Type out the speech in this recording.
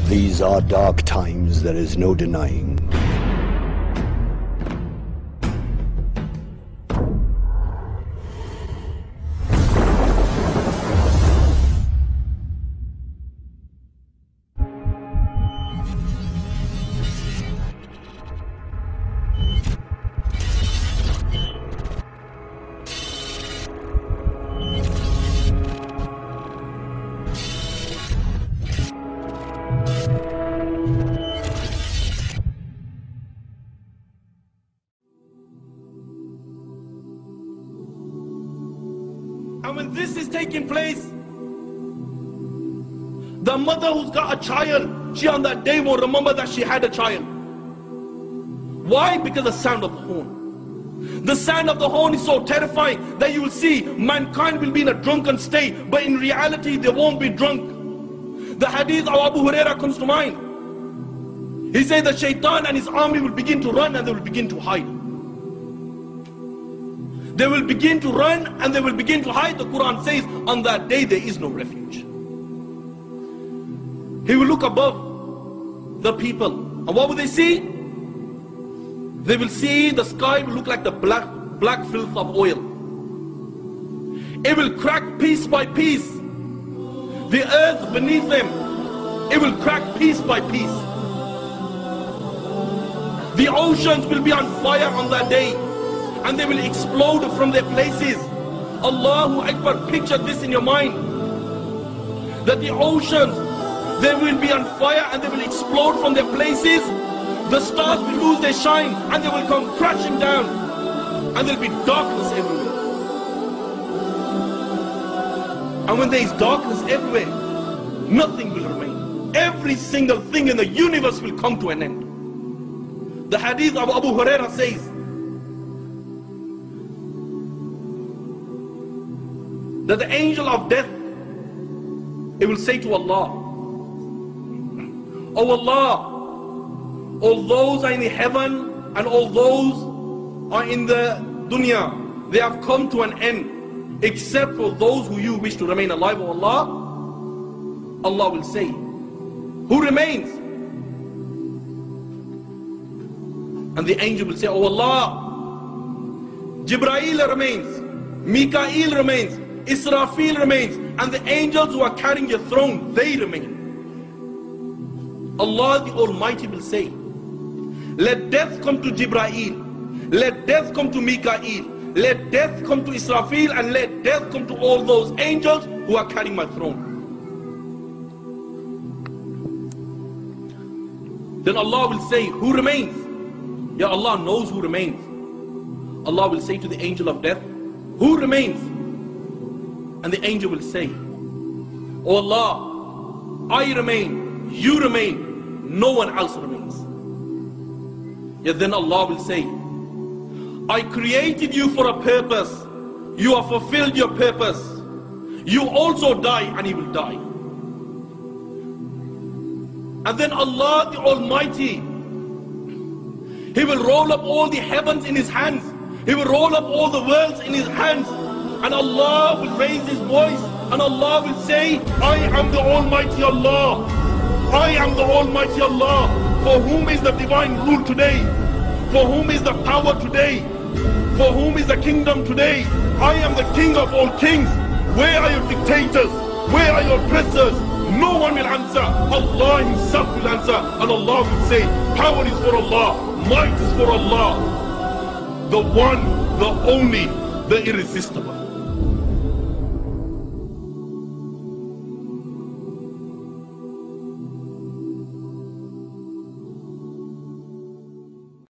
These are dark times, there is no denying. And when this is taking place, the mother who's got a child, she on that day won't remember that she had a child. Why? Because the sound of the horn. The sound of the horn is so terrifying that you will see mankind will be in a drunken state, but in reality they won't be drunk. The hadith of Abu Huraira comes to mind. He said that Shaitan and his army will begin to run and they will begin to hide. They will begin to run and they will begin to hide. The Quran says on that day there is no refuge. He will look above the people, and what will they see? They will see the sky will look like the black filth of oil. It will crack piece by piece. The earth beneath them, it will crack piece by piece. The oceans will be on fire on that day, and they will explode from their places. Allahu Akbar, picture this in your mind. That the oceans, they will be on fire and they will explode from their places. The stars will lose their shine and they will come crashing down. And there will be darkness everywhere. And when there is darkness everywhere, nothing will remain. Every single thing in the universe will come to an end. The hadith of Abu Huraira says, that the angel of death, it will say to Allah, "Oh Allah, all those are in the heaven and all those are in the dunya, they have come to an end, except for those who you wish to remain alive, oh Allah." Allah will say, "Who remains?" And the angel will say, "Oh Allah, Jibreel remains, Mikael remains, Israfil remains, and the angels who are carrying your throne, they remain." Allah the Almighty will say, "Let death come to Jibreel, let death come to Mikael, let death come to Israfil, and let death come to all those angels who are carrying my throne." Then Allah will say, "Who remains?" Ya Allah knows who remains. Allah will say to the angel of death, "Who remains?" And the angel will say, "Oh Allah, I remain, you remain, no one else remains." Yet then Allah will say, "I created you for a purpose, you have fulfilled your purpose, you also die and he will die." And then Allah the Almighty, He will roll up all the heavens in His hands, He will roll up all the worlds in His hands, and Allah will raise His voice and Allah will say, "I am the Almighty Allah, I am the Almighty Allah, for whom is the divine rule today, for whom is the power today, for whom is the kingdom today. I am the King of all kings. Where are your dictators? Where are your oppressors?" No one will answer. Allah Himself will answer, and Allah will say, "Power is for Allah, might is for Allah, the one, the only, the irresistible."